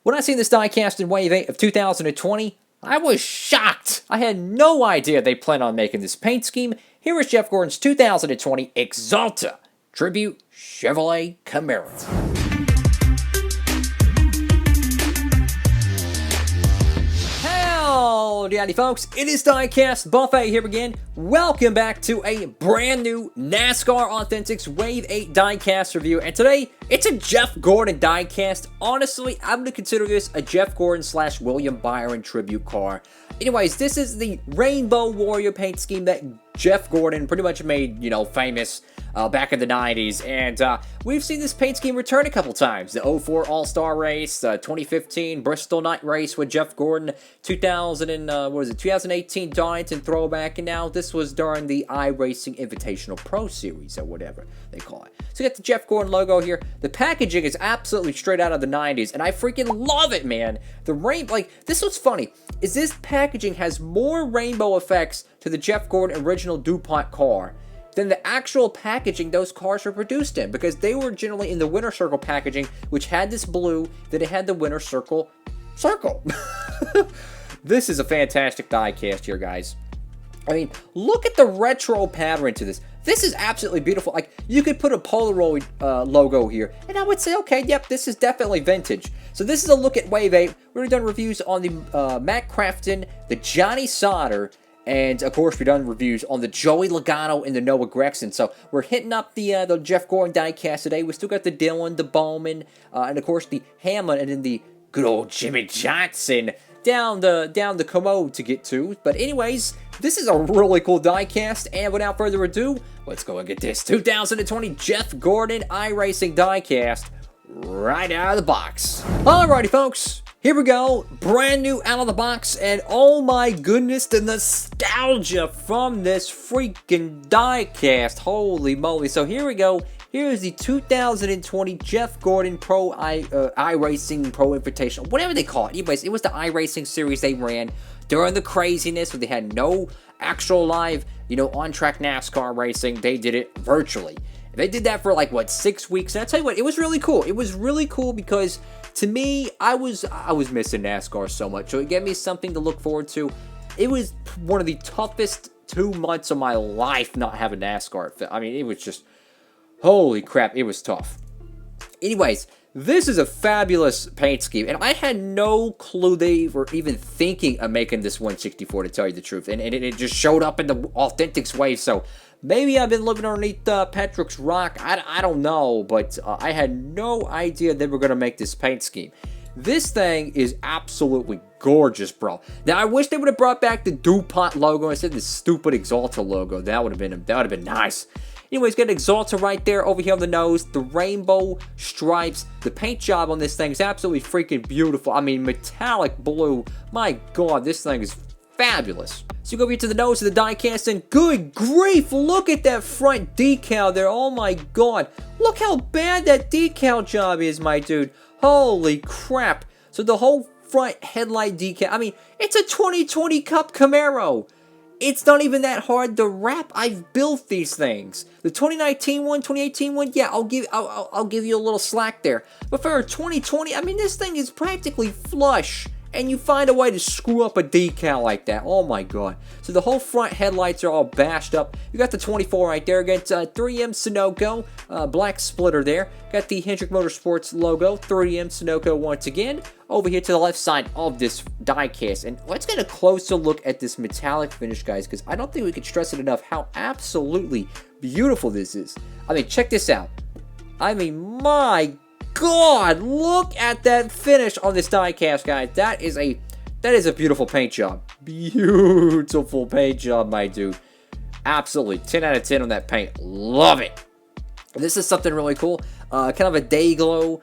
When I seen this diecast in Wave 8 of 2020, I was shocked. I had no idea they planned on making this paint scheme. Here is Jeff Gordon's 2020 Axalta Tribute Chevrolet Camaro. Howdy folks, it is Diecastbuffet here again. Welcome back to a brand new NASCAR Authentics Wave 8 diecast review. And today, it's a Jeff Gordon diecast. Honestly, I'm going to consider this a Jeff Gordon / William Byron tribute car. Anyways, this is the Rainbow Warrior paint scheme that Jeff Gordon pretty much made, famous back in the 90s. And we've seen this paint scheme return a couple times. The 04 All-Star race, 2015 Bristol Night race with Jeff Gordon, 2018 Darlington throwback, and now this was during the iRacing Invitational Pro Series, or whatever they call it. So you got the Jeff Gordon logo here. The packaging is absolutely straight out of the 90s, and I freaking love it, man. This was funny, is this packaging has more rainbow effects to the Jeff Gordon original DuPont car than the actual packaging those cars were produced in, because they were generally in the winter circle packaging, which had this blue, then it had the winter circle. This is a fantastic diecast here, guys. I mean, look at the retro pattern to this. This is absolutely beautiful. Like, you could put a Polaroid logo here, and I would say, okay, yep, this is definitely vintage. So this is a look at Wave 8. We've already done reviews on the Matt Crafton, the Johnny Sauter, and of course, we've done reviews on the Joey Logano and the Noah Gragson. So we're hitting up the Jeff Gordon diecast today. We still got the Dillon, the Bowman, and of course the Hamlin, and then the good old Jimmy Johnson down the commode to get to. But anyways, this is a really cool diecast, and without further ado, let's go and get this 2020 Jeff Gordon iRacing diecast right out of the box. Alrighty, folks. Here we go, brand new out of the box, and oh my goodness, the nostalgia from this freaking diecast, holy moly. So here we go, here's the 2020 Jeff Gordon Pro iRacing Pro Invitational, whatever they call it. Anyways, it was the iRacing series they ran during the craziness where they had no actual live, on-track NASCAR racing. They did it virtually. They did that for like, what, 6 weeks? And I tell you what, it was really cool. It was really cool because, to me, I was missing NASCAR so much. So it gave me something to look forward to. It was one of the toughest 2 months of my life not having NASCAR. I mean, it was just, holy crap, it was tough. Anyways, this is a fabulous paint scheme, and I had no clue they were even thinking of making this 164, to tell you the truth. And it just showed up in the Authentics way, so maybe I've been living underneath Patrick's rock. I don't know, but I had no idea they were going to make this paint scheme. This thing is absolutely gorgeous, bro. Now, I wish they would have brought back the DuPont logo instead of the stupid Axalta logo. That would have been nice. Anyways, got Axalta right there over here on the nose. The rainbow stripes. The paint job on this thing is absolutely freaking beautiful. I mean, metallic blue. My God, this thing is fabulous. So you go over here to the nose of the diecast, and good grief, look at that front decal there. Oh my God. Look how bad that decal job is, my dude. Holy crap. So the whole front headlight decal, I mean, it's a 2020 Cup Camaro. It's not even that hard to wrap. I've built these things. The 2019 one, 2018 one, yeah, I'll give you a little slack there. But for a 2020, I mean, this thing is practically flush. And you find a way to screw up a decal like that. Oh my God. So the whole front headlights are all bashed up. You got the 24 right there. Got 3M Sunoco, black splitter there. Got the Hendrick Motorsports logo, 3M Sunoco once again. Over here to the left side of this diecast. And let's get a closer look at this metallic finish, guys, because I don't think we can stress it enough how absolutely beautiful this is. I mean, check this out. I mean, my God, look at that finish on this diecast, guys. That is a beautiful paint job. Beautiful paint job, my dude. Absolutely, 10 out of 10 on that paint. Love it. This is something really cool. Kind of a day glow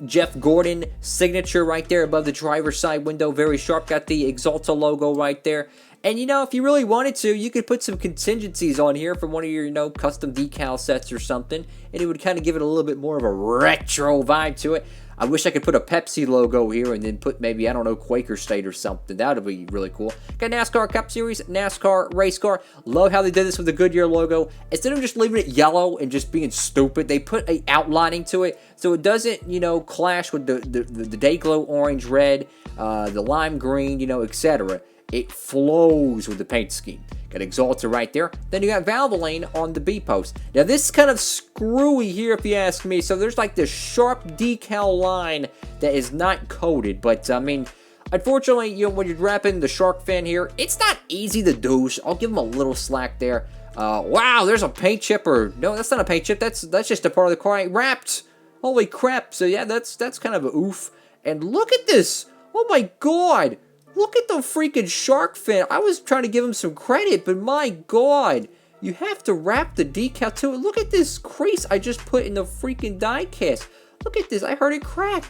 Jeff Gordon signature right there above the driver's side window. Very sharp. Got the Axalta logo right there. And, if you really wanted to, you could put some contingencies on here from one of your, custom decal sets or something. And it would kind of give it a little bit more of a retro vibe to it. I wish I could put a Pepsi logo here and then put maybe, I don't know, Quaker State or something. That would be really cool. Got NASCAR Cup Series, NASCAR Race Car. Love how they did this with the Goodyear logo. Instead of just leaving it yellow and just being stupid, they put a outlining to it so it doesn't, you know, clash with the day glow orange, red, the lime green, you know, etc. It flows with the paint scheme. Got Axalta right there. Then you got Valvoline on the B post. Now this is kind of screwy here if you ask me. So there's like this sharp decal line that is not coated. But I mean, unfortunately, you know, when you're wrapping the shark fin here, it's not easy to do. So I'll give them a little slack there. Wow, there's a paint chip, or no, that's not a paint chip. That's just a part of the car I wrapped. Holy crap. So yeah, that's kind of a oof. And look at this. Oh my god. Look at the freaking shark fin. I was trying to give him some credit, but my god. You have to wrap the decal to it. Look at this crease I just put in the freaking die cast. Look at this. I heard it crack.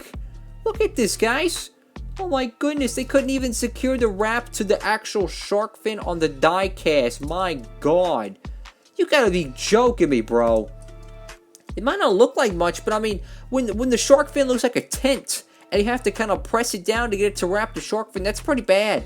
Look at this, guys. Oh my goodness. They couldn't even secure the wrap to the actual shark fin on the die cast. My god. You gotta be joking me, bro. It might not look like much, but I mean, when the shark fin looks like a tent, and you have to kind of press it down to get it to wrap the shark fin, that's pretty bad.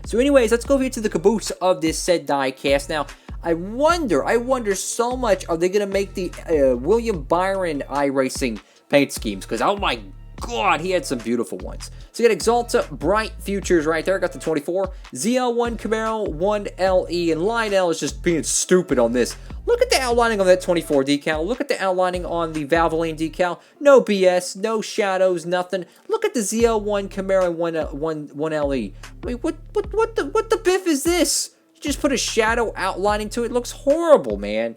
So anyways, let's go here to the caboose of this said die cast. Now, I wonder so much, are they going to make the William Byron iRacing paint schemes? Because, oh my god, he had some beautiful ones. So you got Axalta Bright Futures right there. Got the 24. ZL1 Camaro 1LE. And Lionel is just being stupid on this. Look at the outlining on that 24 decal. Look at the outlining on the Valvoline decal. No BS, no shadows, nothing. Look at the ZL1 Camaro 1LE. I mean, what the biff is this? You just put a shadow outlining to it. It looks horrible, man.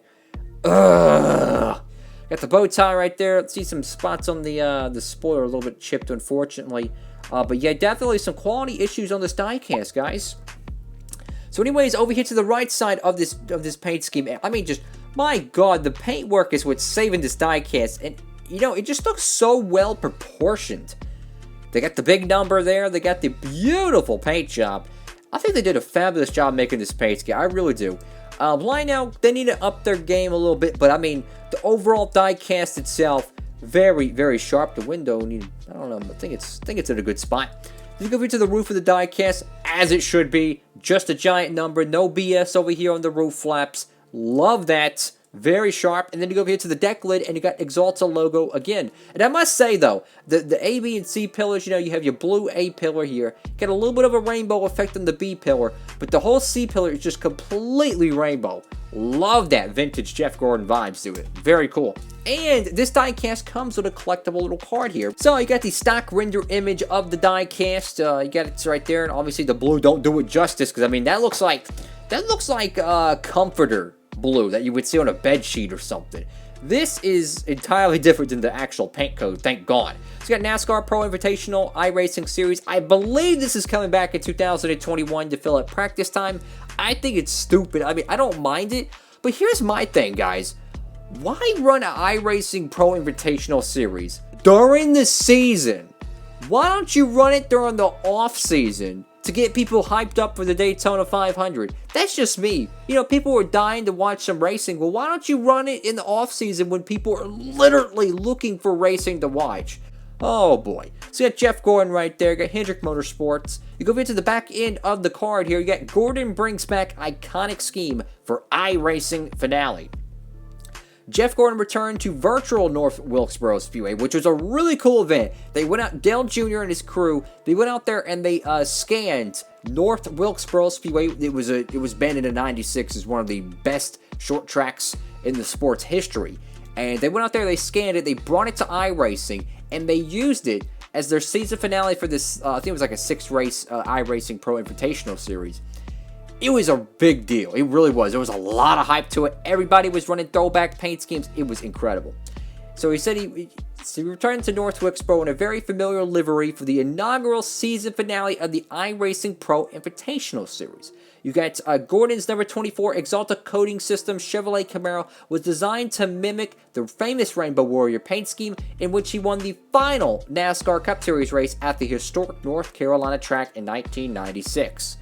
Ugh. Got the bow tie right there. Let's see some spots on the spoiler, a little bit chipped, unfortunately. But yeah, definitely some quality issues on this die cast, guys. So anyways, over here to the right side of this paint scheme, I mean, just, my god, the paint work is what's saving this die cast. And, you know, it just looks so well proportioned. They got the big number there. They got the beautiful paint job. I think they did a fabulous job making this paint scheme. I really do. Lionel, they need to up their game a little bit, but I mean, the overall die cast itself, very, very sharp. The window, I don't know, I think it's in a good spot. You go over to the roof of the die cast, as it should be. Just a giant number, no BS over here on the roof flaps. Love that. Very sharp. And then you go over here to the deck lid, and you got Axalta logo again. And I must say, though, the A, B, and C pillars, you know, you have your blue A pillar here. Got a little bit of a rainbow effect on the B pillar, but the whole C pillar is just completely rainbow. Love that vintage Jeff Gordon vibes to it. Very cool. And this die cast comes with a collectible little card here. So you got the stock render image of the die cast. You got it right there, and obviously the blue don't do it justice, because I mean that looks like comforter blue that you would see on a bed sheet or something. This is entirely different than the actual paint code, thank God. So you got NASCAR Pro Invitational iRacing Series. I believe this is coming back in 2021 to fill up practice time. I think it's stupid. I mean, I don't mind it, but here's my thing, guys. Why run an iRacing Pro Invitational Series during the season? Why don't you run it during the off season to get people hyped up for the Daytona 500? That's just me. You know, people are dying to watch some racing. Well, why don't you run it in the off season when people are literally looking for racing to watch? Oh boy. So you got Jeff Gordon right there. You got Hendrick Motorsports. You go into the back end of the card here. You got Gordon brings back iconic scheme for iRacing finale. Jeff Gordon returned to virtual North Wilkesboro Speedway, which was a really cool event. They went out, Dale Jr. and his crew, they went out there and they scanned North Wilkesboro Speedway. It was banned in '96 as one of the best short tracks in the sport's history. And they went out there, they scanned it, they brought it to iRacing, and they used it as their season finale for this, I think it was like a 6-race iRacing Pro Invitational Series. It was a big deal. It really was. There was a lot of hype to it. Everybody was running throwback paint schemes. It was incredible. So he said he returned to North Wilkesboro in a very familiar livery for the inaugural season finale of the iRacing Pro Invitational Series. You got Gordon's number 24 Axalta coating system Chevrolet Camaro was designed to mimic the famous Rainbow Warrior paint scheme, in which he won the final NASCAR Cup Series race at the historic North Carolina track in 1996.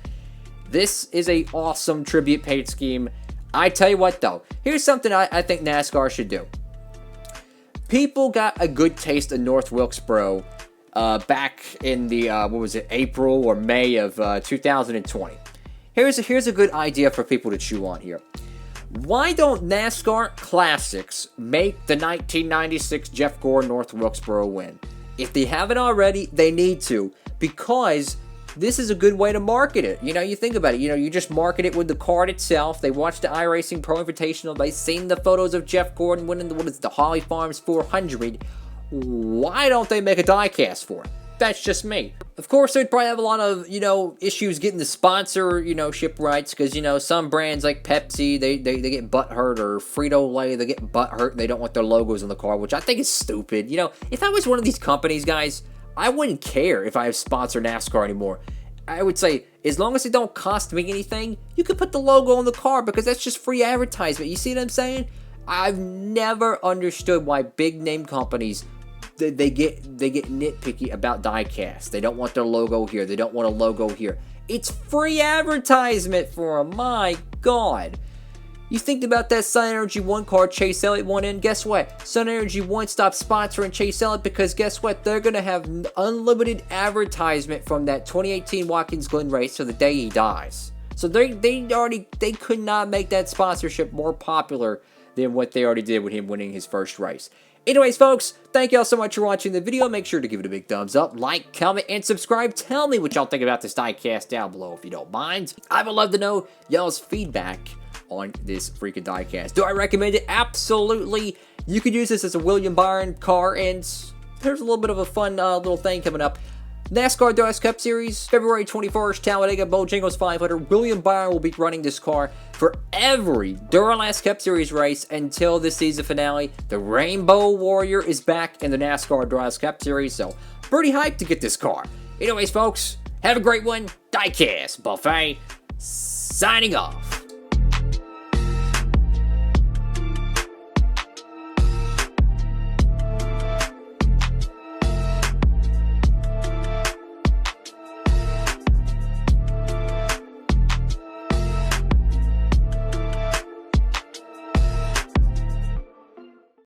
This is an awesome tribute paint scheme. I tell you what, though. Here's something I think NASCAR should do. people got a good taste of North Wilkesboro back in the, what was it, April or May of 2020. Here's a good idea for people to chew on here. Why don't NASCAR Classics make the 1996 Jeff Gordon North Wilkesboro win? If they haven't already, they need to, because this is a good way to market it. You know, you think about it. You know, you just market it with the card itself. They watched the iRacing Pro Invitational. They've seen the photos of Jeff Gordon winning the Holly Farms 400. Why don't they make a diecast for it? That's just me. Of course, they'd probably have a lot of, you know, issues getting the sponsor, you know, ship rights, because, you know, some brands like Pepsi, they get butthurt, or Frito-Lay, they get butthurt, and they don't want their logos on the car, which I think is stupid. You know, if I was one of these companies, guys, I wouldn't care if I have sponsored NASCAR anymore. I would say, as long as it don't cost me anything, you can put the logo on the car, because that's just free advertisement. You see what I'm saying? I've never understood why big name companies, they get nitpicky about diecast. They don't want their logo here. They don't want a logo here. It's free advertisement for them. My God. You think about that Sun Energy 1 car Chase Elliott won in, guess what? Sun Energy 1 stopped sponsoring Chase Elliott because guess what? They're going to have unlimited advertisement from that 2018 Watkins Glen race to the day he dies. So they could not make that sponsorship more popular than what they already did with him winning his first race. Anyways, folks, thank y'all so much for watching the video. Make sure to give it a big thumbs up, like, comment, and subscribe. Tell me what y'all think about this diecast down below if you don't mind. I would love to know y'all's feedback on this freaking diecast. Do I recommend it? Absolutely. You could use this as a William Byron car, and there's a little bit of a fun little thing coming up. NASCAR Diecast Cup Series, February 21st, Talladega Bojangles 500. William Byron will be running this car for every Duralast Cup Series race until the season finale. The Rainbow Warrior is back in the NASCAR Diecast Cup Series, so pretty hyped to get this car. Anyways, folks, have a great one. Diecast Buffet signing off.